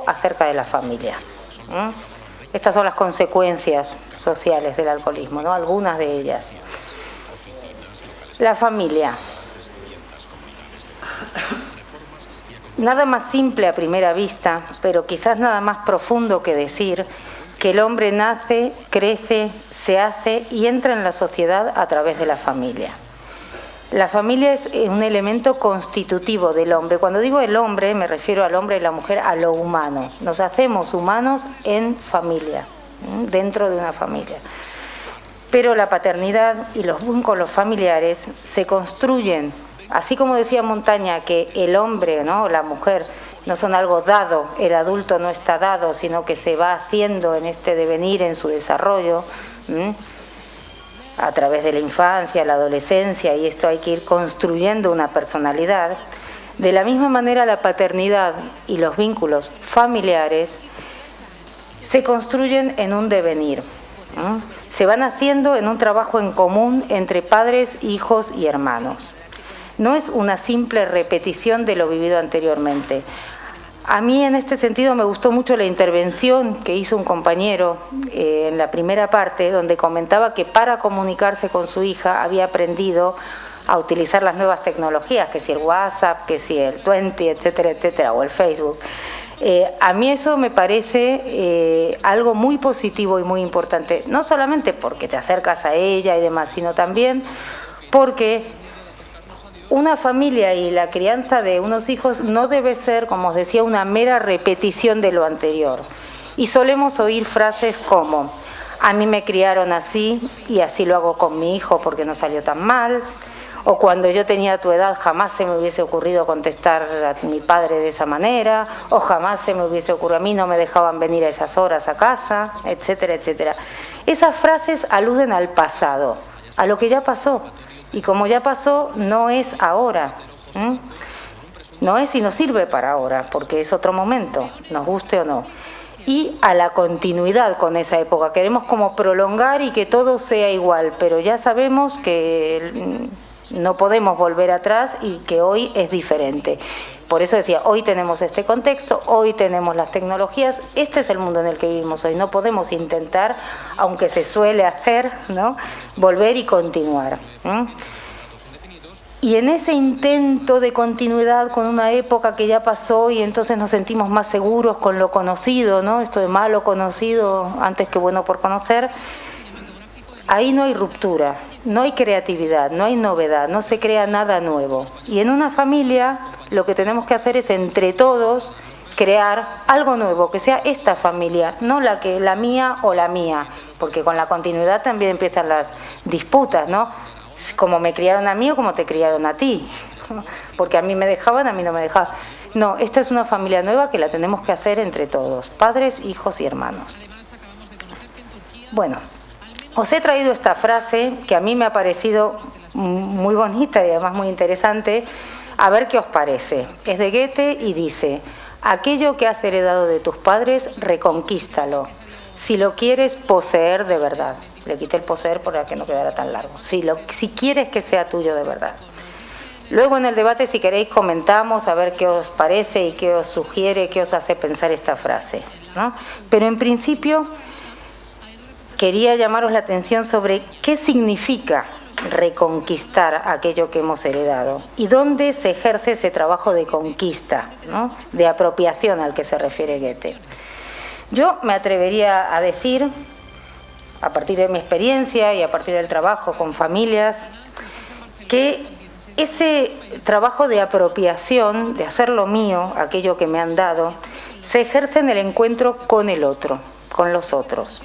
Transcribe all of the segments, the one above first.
acerca de la familia. Estas son las consecuencias sociales del alcoholismo, ¿no? Algunas de ellas. La familia. Nada más simple a primera vista, pero quizás nada más profundo que decir que el hombre nace, crece, se hace y entra en la sociedad a través de la familia. La familia es un elemento constitutivo del hombre. Cuando digo el hombre, me refiero al hombre y la mujer, a lo humano. Nos hacemos humanos en familia, dentro de una familia. Pero la paternidad y los vínculos familiares se construyen, así como decía Montaña, que el hombre, ¿no?, la mujer, no son algo dado, el adulto no está dado, sino que se va haciendo en este devenir, en su desarrollo, a través de la infancia, la adolescencia, y esto hay que ir construyendo una personalidad. De la misma manera, la paternidad y los vínculos familiares se construyen en un devenir, se van haciendo en un trabajo en común entre padres, hijos y hermanos. No es una simple repetición de lo vivido anteriormente. A mí en este sentido me gustó mucho la intervención que hizo un compañero en la primera parte, donde comentaba que para comunicarse con su hija había aprendido a utilizar las nuevas tecnologías, que si el WhatsApp, que si el 20, etcétera, etcétera, o el Facebook. A mí eso me parece algo muy positivo y muy importante, no solamente porque te acercas a ella y demás, sino también porque una familia y la crianza de unos hijos no debe ser, como os decía, una mera repetición de lo anterior. Y solemos oír frases como: a mí me criaron así y así lo hago con mi hijo porque no salió tan mal, o cuando yo tenía tu edad jamás se me hubiese ocurrido contestar a mi padre de esa manera, o jamás se me hubiese ocurrido, a mí no me dejaban venir a esas horas a casa, etcétera, etcétera. Esas frases aluden al pasado, a lo que ya pasó. Y como ya pasó, no es ahora, no es y no sirve para ahora, porque es otro momento, nos guste o no. Y a la continuidad con esa época, queremos como prolongar y que todo sea igual, pero ya sabemos que no podemos volver atrás y que hoy es diferente. Por eso decía, hoy tenemos este contexto, hoy tenemos las tecnologías, este es el mundo en el que vivimos hoy. No podemos intentar, aunque se suele hacer, ¿no?, volver y continuar. Y en ese intento de continuidad con una época que ya pasó y entonces nos sentimos más seguros con lo conocido, ¿no?, esto de malo conocido antes que bueno por conocer, ahí no hay ruptura, no hay creatividad, no hay novedad, no se crea nada nuevo. Y en una familia lo que tenemos que hacer es entre todos crear algo nuevo, que sea esta familia, no la mía o la mía, porque con la continuidad también empiezan las disputas, ¿no? Como me criaron a mí o como te criaron a ti, porque a mí me dejaban, a mí no me dejaban. No, esta es una familia nueva que la tenemos que hacer entre todos, padres, hijos y hermanos. Bueno, os he traído esta frase que a mí me ha parecido muy bonita y además muy interesante, a ver qué os parece. Es de Goethe y dice: aquello que has heredado de tus padres, reconquístalo, si lo quieres poseer de verdad. Le quité el poseer para que no quedara tan largo. Si quieres que sea tuyo de verdad. Luego en el debate, si queréis, comentamos a ver qué os parece y qué os sugiere, qué os hace pensar esta frase, ¿no? Pero en principio quería llamaros la atención sobre qué significa reconquistar aquello que hemos heredado y dónde se ejerce ese trabajo de conquista, ¿no?, de apropiación al que se refiere Goethe. Yo me atrevería a decir, a partir de mi experiencia y a partir del trabajo con familias, que ese trabajo de apropiación, de hacer lo mío, aquello que me han dado, se ejerce en el encuentro con el otro, con los otros.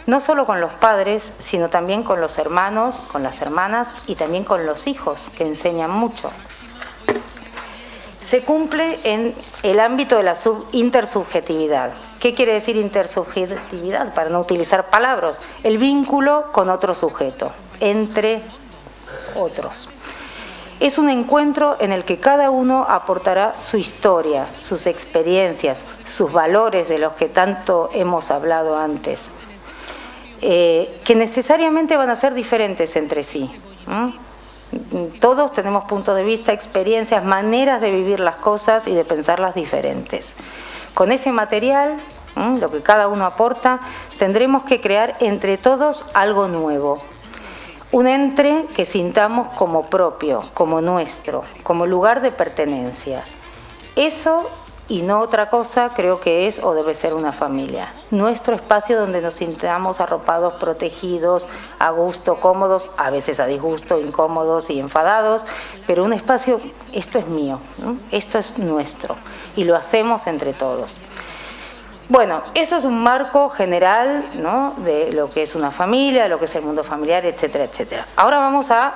No solo con los padres, sino también con los hermanos, con las hermanas y también con los hijos, que enseñan mucho. Se cumple en el ámbito de la intersubjetividad. ¿Qué quiere decir intersubjetividad? Para no utilizar palabras, el vínculo con otro sujeto, entre otros. Es un encuentro en el que cada uno aportará su historia, sus experiencias, sus valores de los que tanto hemos hablado antes, que necesariamente van a ser diferentes entre sí. Todos tenemos puntos de vista, experiencias, maneras de vivir las cosas y de pensarlas diferentes. Con ese material, lo que cada uno aporta, tendremos que crear entre todos algo nuevo. Un entre que sintamos como propio, como nuestro, como lugar de pertenencia. Eso y no otra cosa creo que es o debe ser una familia. Nuestro espacio donde nos sintamos arropados, protegidos, a gusto, cómodos, a veces a disgusto, incómodos y enfadados, pero un espacio, esto es mío, ¿no? Esto es nuestro y lo hacemos entre todos. Bueno, eso es un marco general, ¿no?, de lo que es una familia, de lo que es el mundo familiar, etcétera, etcétera. Ahora vamos a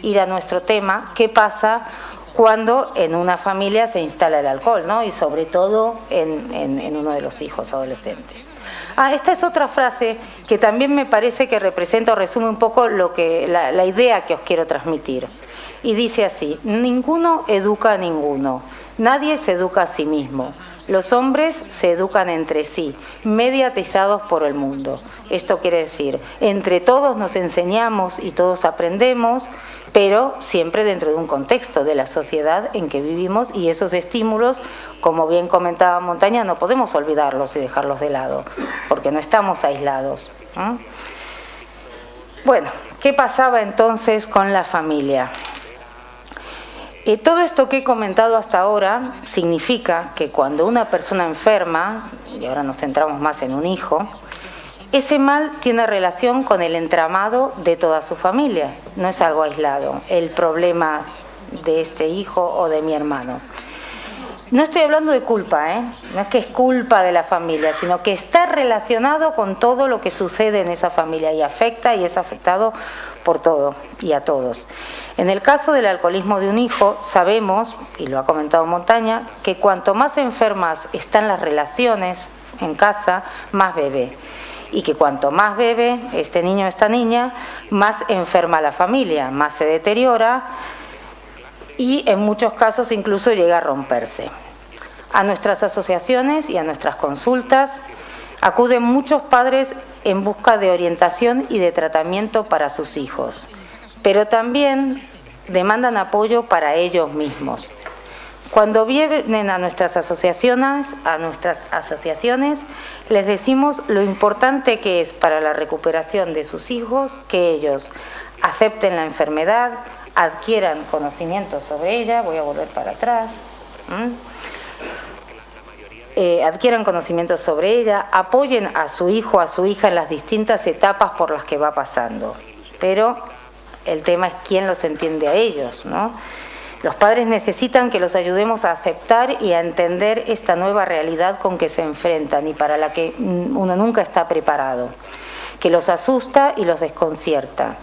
ir a nuestro tema, ¿qué pasa cuando en una familia se instala el alcohol, ¿no?, y sobre todo en uno de los hijos adolescentes? Esta es otra frase que también me parece que representa o resume un poco lo que la idea que os quiero transmitir. Y dice así: ninguno educa a ninguno, nadie se educa a sí mismo. Los hombres se educan entre sí, mediatizados por el mundo. Esto quiere decir, entre todos nos enseñamos y todos aprendemos, pero siempre dentro de un contexto de la sociedad en que vivimos, y esos estímulos, como bien comentaba Montaña, no podemos olvidarlos y dejarlos de lado, porque no estamos aislados. Bueno, ¿qué pasaba entonces con la familia? Todo esto que he comentado hasta ahora significa que cuando una persona enferma, y ahora nos centramos más en un hijo, ese mal tiene relación con el entramado de toda su familia, no es algo aislado, el problema de este hijo o de mi hermano. No estoy hablando de culpa, no es que es culpa de la familia, sino que está relacionado con todo lo que sucede en esa familia y afecta y es afectado por todo y a todos. En el caso del alcoholismo de un hijo, sabemos, y lo ha comentado Montaña, que cuanto más enfermas están las relaciones en casa, más bebe. Y que cuanto más bebe este niño o esta niña, más enferma la familia, más se deteriora y en muchos casos incluso llega a romperse. A nuestras asociaciones y a nuestras consultas acuden muchos padres en busca de orientación y de tratamiento para sus hijos, pero también demandan apoyo para ellos mismos. Cuando vienen a nuestras asociaciones, les decimos lo importante que es para la recuperación de sus hijos que ellos acepten la enfermedad, adquieran conocimientos sobre ella, voy a volver para atrás, adquieran conocimientos sobre ella, apoyen a su hijo, a su hija en las distintas etapas por las que va pasando. Pero el tema es quién los entiende a ellos, ¿no? Los padres necesitan que los ayudemos a aceptar y a entender esta nueva realidad con que se enfrentan y para la que uno nunca está preparado, que los asusta y los desconcierta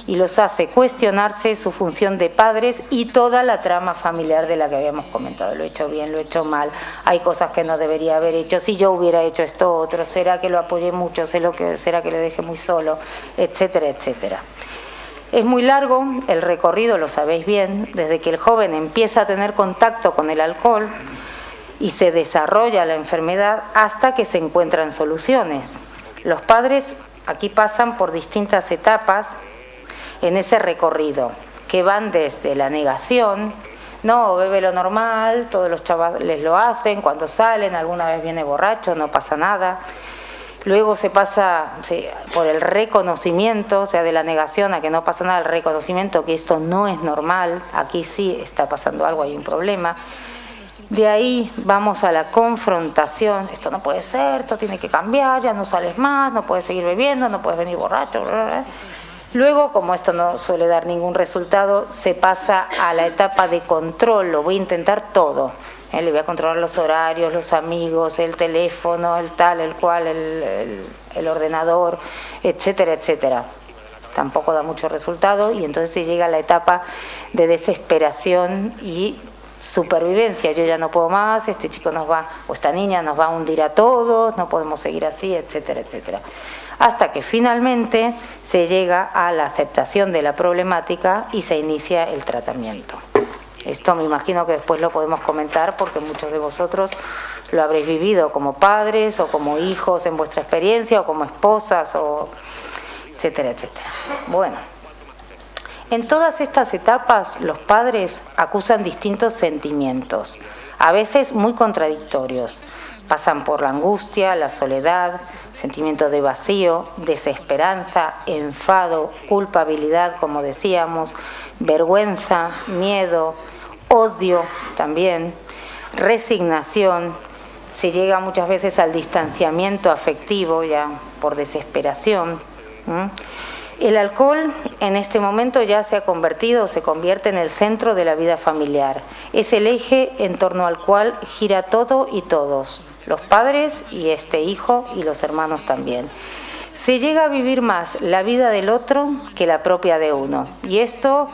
y los hace cuestionarse su función de padres y toda la trama familiar de la que habíamos comentado. Lo he hecho bien, lo he hecho mal, hay cosas que no debería haber hecho, si yo hubiera hecho esto otro, será que lo apoyé mucho, será que le dejé muy solo, etcétera, etcétera. Es muy largo el recorrido, lo sabéis bien, desde que el joven empieza a tener contacto con el alcohol y se desarrolla la enfermedad hasta que se encuentran soluciones. Los padres aquí pasan por distintas etapas en ese recorrido, que van desde la negación, no, bebe lo normal, todos los chavales lo hacen, cuando salen, alguna vez viene borracho, no pasa nada. Luego se pasa por el reconocimiento, o sea, de la negación a que no pasa nada, el reconocimiento que esto no es normal, aquí sí está pasando algo, hay un problema. De ahí vamos a la confrontación, esto no puede ser, esto tiene que cambiar, ya no sales más, no puedes seguir bebiendo, no puedes venir borracho, bla, bla, bla. Luego, como esto no suele dar ningún resultado, se pasa a la etapa de control, lo voy a intentar todo. Le voy a controlar los horarios, los amigos, el teléfono, el tal, el cual, el ordenador, etcétera, etcétera. Tampoco da mucho resultado y entonces se llega a la etapa de desesperación y supervivencia. Yo ya no puedo más, este chico nos va, o esta niña nos va a hundir a todos, no podemos seguir así, etcétera, etcétera. Hasta que finalmente se llega a la aceptación de la problemática y se inicia el tratamiento. Esto me imagino que después lo podemos comentar porque muchos de vosotros lo habréis vivido como padres o como hijos en vuestra experiencia o como esposas, o etcétera, etcétera. Bueno, en todas estas etapas los padres acusan distintos sentimientos, a veces muy contradictorios. Pasan por la angustia, la soledad, sentimiento de vacío, desesperanza, enfado, culpabilidad, como decíamos, vergüenza, miedo, odio también, resignación. Se llega muchas veces al distanciamiento afectivo ya por desesperación. El alcohol en este momento ya se convierte en el centro de la vida familiar. Es el eje en torno al cual gira todo y todos, los padres y este hijo y los hermanos también. Se llega a vivir más la vida del otro que la propia de uno. Y esto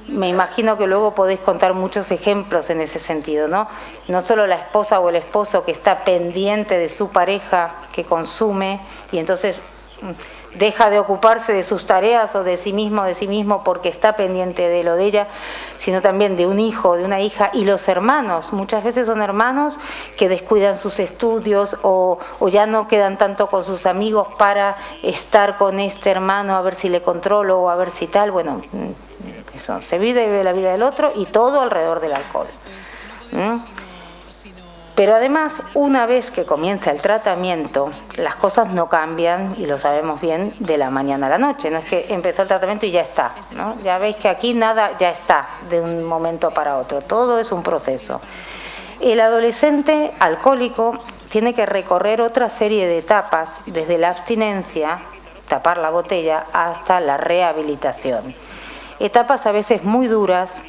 me imagino que luego podéis contar muchos ejemplos en ese sentido, ¿no? No solo la esposa o el esposo que está pendiente de su pareja que consume y entonces deja de ocuparse de sus tareas o de sí mismo porque está pendiente de lo de ella, sino también de un hijo, de una hija, y los hermanos. Muchas veces son hermanos que descuidan sus estudios o ya no quedan tanto con sus amigos para estar con este hermano a ver si le controlo o a ver si tal. Bueno, eso, se vive la vida del otro y todo alrededor del alcohol. Pero además, una vez que comienza el tratamiento, las cosas no cambian, y lo sabemos bien, de la mañana a la noche. No es que empezó el tratamiento y ya está, ¿no? Ya veis que aquí nada ya está de un momento para otro. Todo es un proceso. El adolescente alcohólico tiene que recorrer otra serie de etapas, desde la abstinencia, tapar la botella, hasta la rehabilitación. Etapas a veces muy duras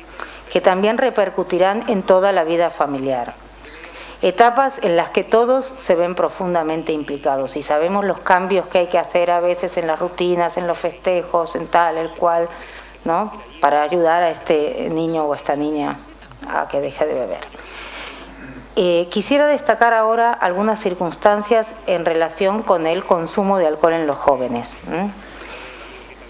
que también repercutirán en toda la vida familiar. Etapas en las que todos se ven profundamente implicados y sabemos los cambios que hay que hacer a veces en las rutinas, en los festejos, en tal, el cual, ¿no? Para ayudar a este niño o a esta niña a que deje de beber. Quisiera destacar ahora algunas circunstancias en relación con el consumo de alcohol en los jóvenes.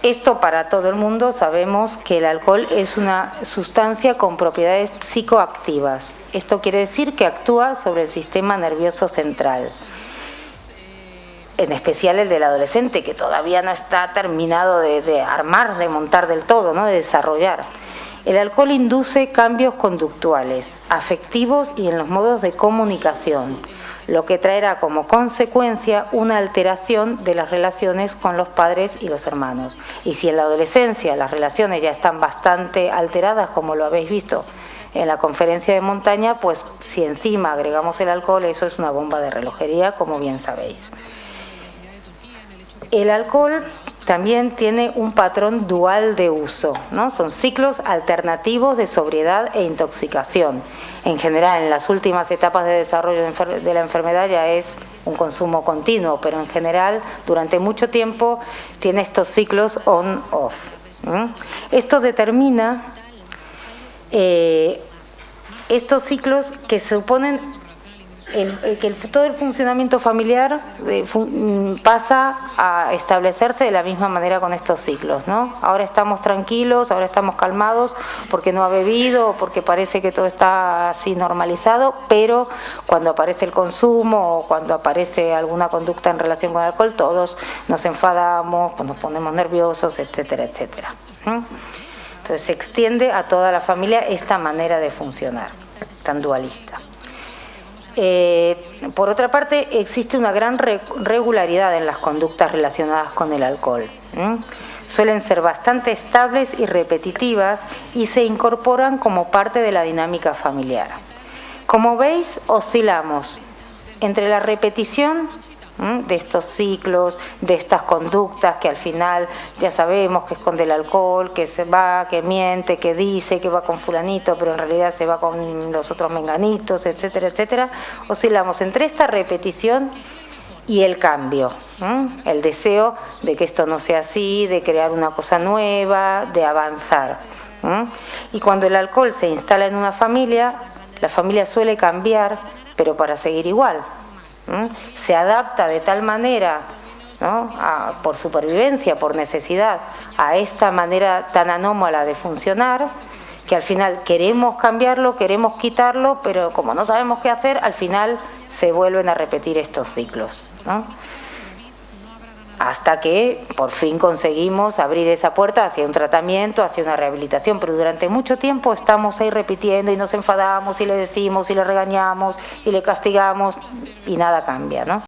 Esto para todo el mundo, sabemos que el alcohol es una sustancia con propiedades psicoactivas. Esto quiere decir que actúa sobre el sistema nervioso central, en especial el del adolescente, que todavía no está terminado de armar, de montar del todo, ¿no? De desarrollar. El alcohol induce cambios conductuales, afectivos y en los modos de comunicación, lo que traerá como consecuencia una alteración de las relaciones con los padres y los hermanos. Y si en la adolescencia las relaciones ya están bastante alteradas, como lo habéis visto en la conferencia de montaña, pues si encima agregamos el alcohol, eso es una bomba de relojería, como bien sabéis. El alcohol también tiene un patrón dual de uso, ¿no? Son ciclos alternativos de sobriedad e intoxicación. En general, en las últimas etapas de desarrollo de la enfermedad ya es un consumo continuo, pero en general, durante mucho tiempo, tiene estos ciclos on-off. Esto determina estos ciclos que suponen que todo el funcionamiento familiar pasa a establecerse de la misma manera con estos ciclos, ¿no? Ahora estamos tranquilos, ahora estamos calmados porque no ha bebido o porque parece que todo está así normalizado, pero cuando aparece el consumo o cuando aparece alguna conducta en relación con el alcohol, todos nos enfadamos, nos ponemos nerviosos, etcétera, etcétera. Entonces se extiende a toda la familia esta manera de funcionar tan dualista. Por otra parte, existe una gran regularidad en las conductas relacionadas con el alcohol. Suelen ser bastante estables y repetitivas y se incorporan como parte de la dinámica familiar. Como veis, oscilamos entre la repetición de estos ciclos, de estas conductas que al final ya sabemos que esconde el alcohol, que se va, que miente, que dice que va con fulanito, pero en realidad se va con los otros menganitos, etcétera, etcétera. Oscilamos entre esta repetición y el cambio, el deseo de que esto no sea así, de crear una cosa nueva, de avanzar. Y cuando el alcohol se instala en una familia, la familia suele cambiar, pero para seguir igual. Se adapta de tal manera, ¿no? Por supervivencia, por necesidad, a esta manera tan anómala de funcionar, que al final queremos cambiarlo, queremos quitarlo, pero como no sabemos qué hacer, al final se vuelven a repetir estos ciclos, ¿no? hasta que por fin conseguimos abrir esa puerta hacia un tratamiento, hacia una rehabilitación, pero durante mucho tiempo estamos ahí repitiendo y nos enfadamos y le decimos y le regañamos y le castigamos y nada cambia, ¿no?